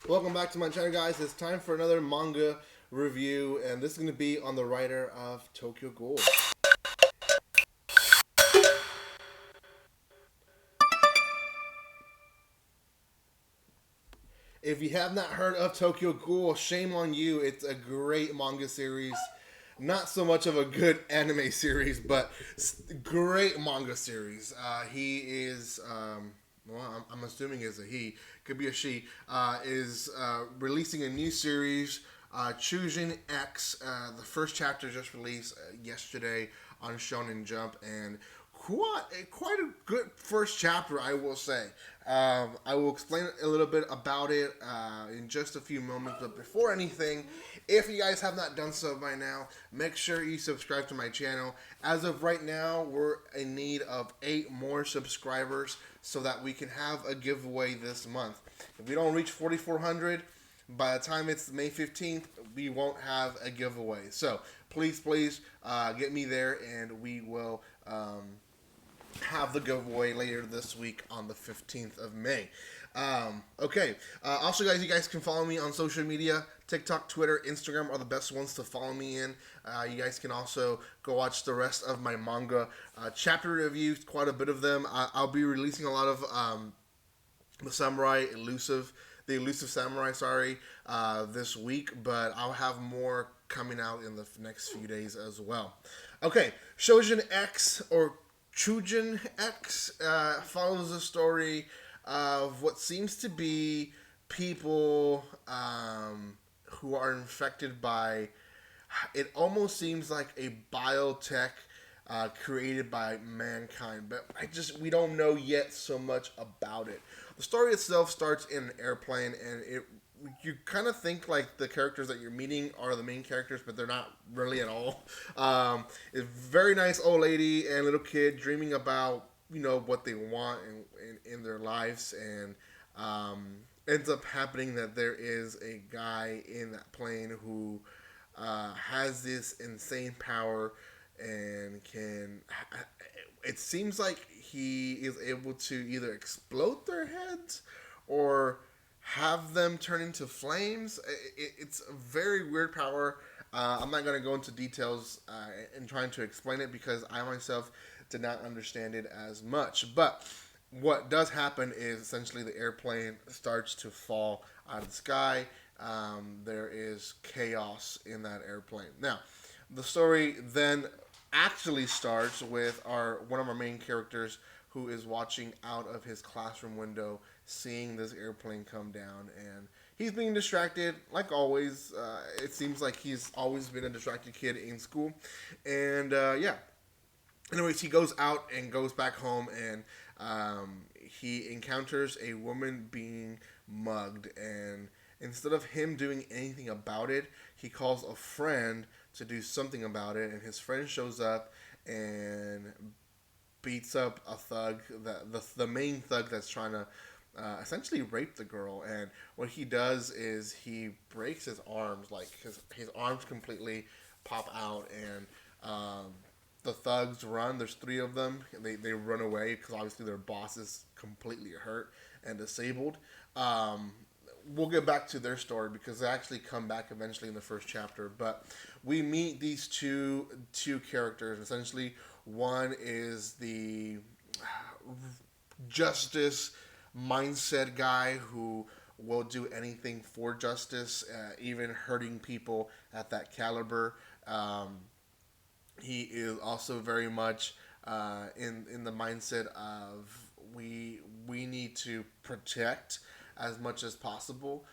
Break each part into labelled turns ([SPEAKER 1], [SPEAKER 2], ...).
[SPEAKER 1] Welcome back to my channel, guys. It's time for another manga review, and this is going to be on the writer of Tokyo Ghoul. If you have not heard of Tokyo Ghoul, shame on you. It's a great manga series. Not so much of a good anime series, but great manga series. He is, well, I'm assuming is a he, could be a she, is releasing a new series, Choujin X. The first chapter just released yesterday on Shonen Jump, and quite a good first chapter, I will say. I will explain a little bit about it in just a few moments. But before anything, if you guys have not done so by now, make sure you subscribe to my channel. As of right now, we're in need of 8 more subscribers so that we can have a giveaway this month. If we don't reach 4,400, by the time it's May 15th, we won't have a giveaway. So please, get me there, and we will have the giveaway later this week on the 15th of May. Okay. Also, guys, you guys can follow me on social media. TikTok, Twitter, Instagram are the best ones to follow me in. You guys can also go watch the rest of my manga chapter reviews, quite a bit of them. I'll be releasing a lot of the elusive samurai, this week, but I'll have more coming out in the next few days as well. Okay, Choujin X, or Choujin X, follows the story of what seems to be people who are infected by. It almost seems like a biotech created by mankind, but we don't know yet so much about it. The story itself starts in an airplane, and you kind of think like the characters that you're meeting are the main characters, but they're not really at all. It's a very nice old lady and little kid dreaming about what they want in their lives, and ends up happening that there is a guy in that plane who has this insane power and can. It seems like he is able to either explode their heads or have them turn into flames. It's a very weird power. I'm not going to go into details in trying to explain it because I myself did not understand it as much. But what does happen is essentially the airplane starts to fall out of the sky. There is chaos in that airplane. Now, the story then actually starts with our one of our main characters who is watching out of his classroom window, seeing this airplane come down, and he's being distracted like always. It seems like he's always been a distracted kid in school, and yeah. Anyways, he goes out and goes back home, and he encounters a woman being mugged, and instead of him doing anything about it, he calls a friend to do something about it, and his friend shows up and beats up a thug, the main thug that's trying to essentially rape the girl. And what he does is he breaks his arms, like his arms completely pop out, and the thugs run. There's 3 of them. They run away because obviously their boss is completely hurt and disabled. We'll get back to their story because they actually come back eventually in the first chapter. But we meet these two characters. Essentially, one is the justice mindset guy who will do anything for justice, even hurting people at that caliber. He is also very much in the mindset of we need to protect as much as possible.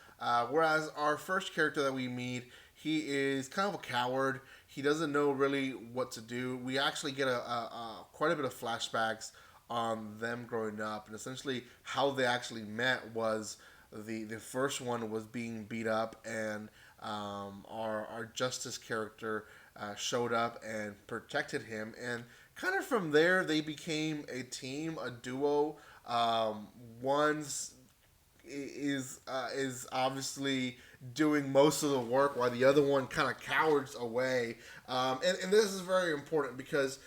[SPEAKER 1] Whereas our first character that we meet, he is kind of a coward. He doesn't know really what to do. We actually get a quite a bit of flashbacks on them growing up, and essentially how they actually met was the first one was being beat up, and our justice character showed up and protected him, and kind of from there they became a team, a duo. One's is obviously doing most of the work while the other one kind of cowers away. And this is very important because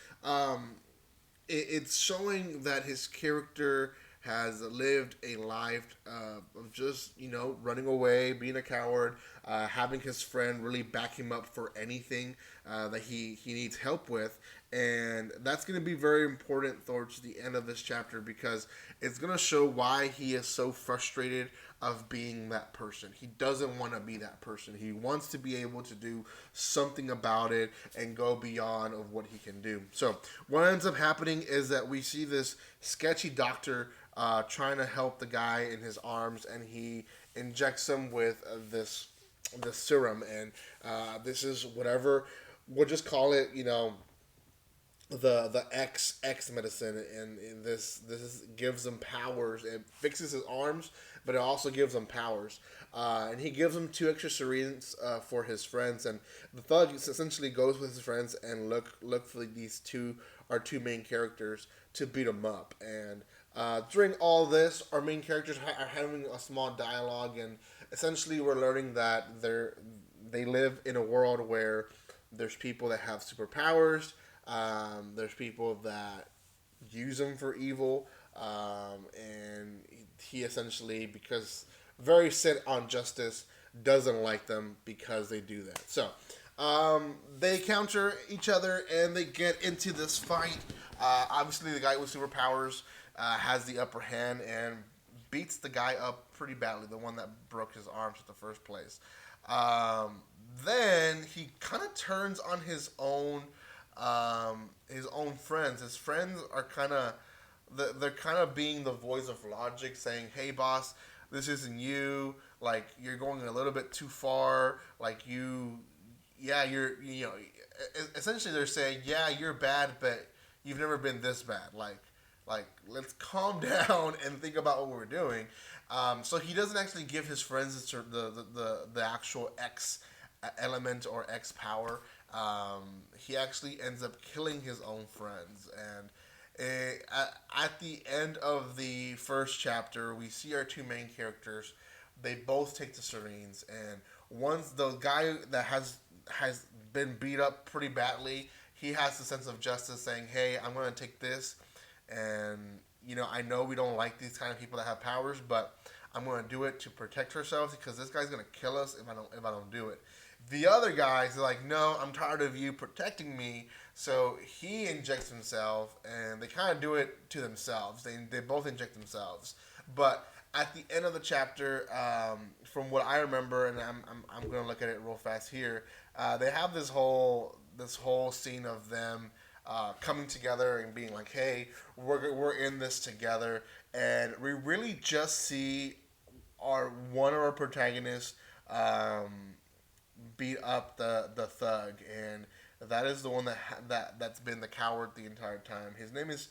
[SPEAKER 1] it's showing that his character has lived a life of just, running away, being a coward, having his friend really back him up for anything that he needs help with. And that's going to be very important towards the end of this chapter because it's going to show why he is so frustrated of being that person. He doesn't want to be that person. He wants to be able to do something about it and go beyond of what he can do. So what ends up happening is that we see this sketchy doctor trying to help the guy in his arms, and he injects him with this serum, and this is whatever we'll just call it, the X medicine, and this gives him powers. It fixes his arms, but it also gives him powers. And he gives him 2 extra syringes for his friends, and the thug essentially goes with his friends and look for these our two main characters to beat him up. And during all this, our main characters are having a small dialogue, and essentially we're learning that they live in a world where there's people that have superpowers. There's people that use them for evil, and he essentially, because very set on justice, doesn't like them because they do that. So they counter each other and they get into this fight. Obviously, the guy with superpowers has the upper hand and beats the guy up pretty badly, the one that broke his arms in the first place. Then he kind of turns on his own friends. His friends are they're kind of being the voice of logic, saying, "Hey, boss, this isn't you. Like, you're going a little bit too far. Like, essentially they're saying, yeah, you're bad, but you've never been this bad. Like, let's calm down and think about what we're doing." So he doesn't actually give his friends the actual X element or X power. He actually ends up killing his own friends. And at the end of the first chapter, we see our two main characters. They both take the syringes, and once the guy that has been beat up pretty badly, he has the sense of justice, saying, "Hey, I'm going to take this, and I know we don't like these kind of people that have powers, but I'm going to do it to protect ourselves because this guy's going to kill us if I don't do it." The other guys are like, "No, I'm tired of you protecting me." So he injects himself, and they kind of do it to themselves. They both inject themselves. But at the end of the chapter, from what I remember, and I'm going to look at it real fast here, they have this whole scene of them coming together and being like, "Hey, we're in this together," and we really just see one of our protagonists beat up the thug, and that is the one that's been the coward the entire time. His name is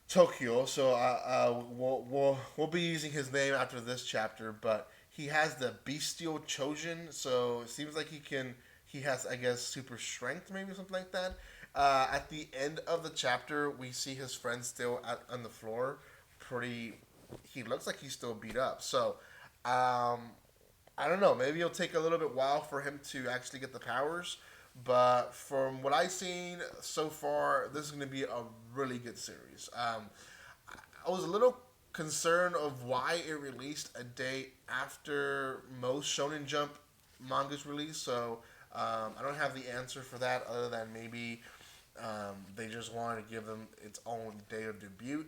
[SPEAKER 1] Tokyo, so we'll be using his name after this chapter, but he has the bestial Choujin, so it seems like he has, I guess, super strength, maybe something like that. At the end of the chapter, we see his friend still on the floor. He looks like he's still beat up. So, I don't know. Maybe it'll take a little bit while for him to actually get the powers. But from what I've seen so far, this is going to be a really good series. I was a little concerned of why it released a day after most Shonen Jump mangas release. So I don't have the answer for that other than maybe they just wanted to give them its own day of debut.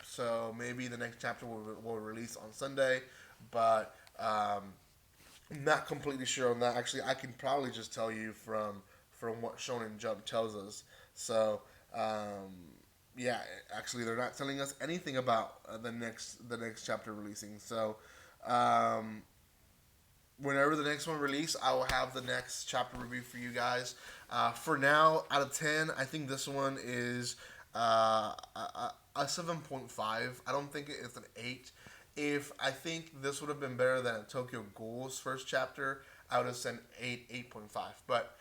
[SPEAKER 1] So maybe the next chapter will release on Sunday. But not completely sure on that. Actually, I can probably just tell you from what Shonen Jump tells us. So, yeah, actually, they're not telling us anything about the next chapter releasing. So, whenever the next one release, I will have the next chapter review for you guys. For now, out of 10, I think this one is a 7.5. I don't think it's an 8. If I think this would have been better than Tokyo Ghoul's first chapter, I would have said 8.5. But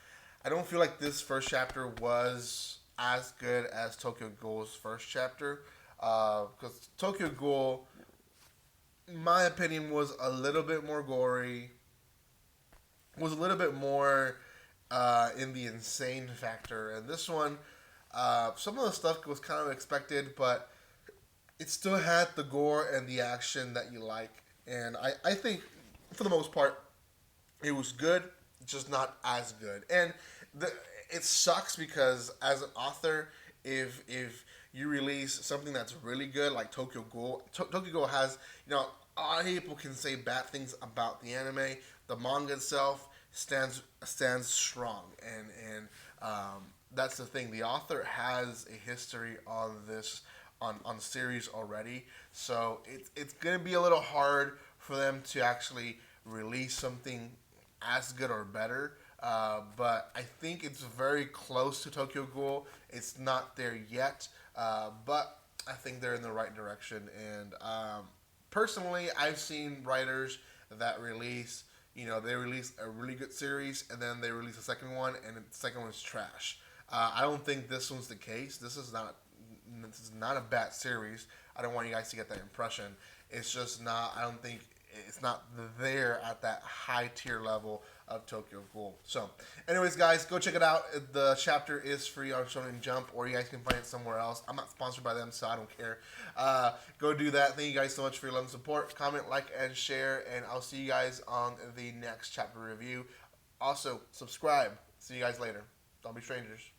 [SPEAKER 1] I don't feel like this first chapter was as good as Tokyo Ghoul's first chapter. Because Tokyo Ghoul, in my opinion, was a little bit more gory, was a little bit more in the insane factor. And this one, some of the stuff was kind of expected, but it still had the gore and the action that you like, and I think for the most part it was good, just not as good. And the it sucks because as an author, if you release something that's really good like Tokyo Ghoul, Tokyo Ghoul has, a lot of people can say bad things about the anime. The manga itself stands strong, and that's the thing. The author has a history on this on series already, so it's gonna be a little hard for them to actually release something as good or better. But I think it's very close to Tokyo Ghoul. It's not there yet, but I think they're in the right direction. And personally, I've seen writers that they release a really good series and then they release a second one, and the second one's trash. I don't think this one's the case. This is not a bad series. I don't want you guys to get that impression. It's just not. I don't think it's not there at that high tier level of Tokyo Ghoul. So, anyways, guys, go check it out. The chapter is free on Shonen Jump, or you guys can find it somewhere else. I'm not sponsored by them, so I don't care. Go do that. Thank you guys so much for your love and support. Comment, like, and share, and I'll see you guys on the next chapter review. Also, subscribe. See you guys later. Don't be strangers.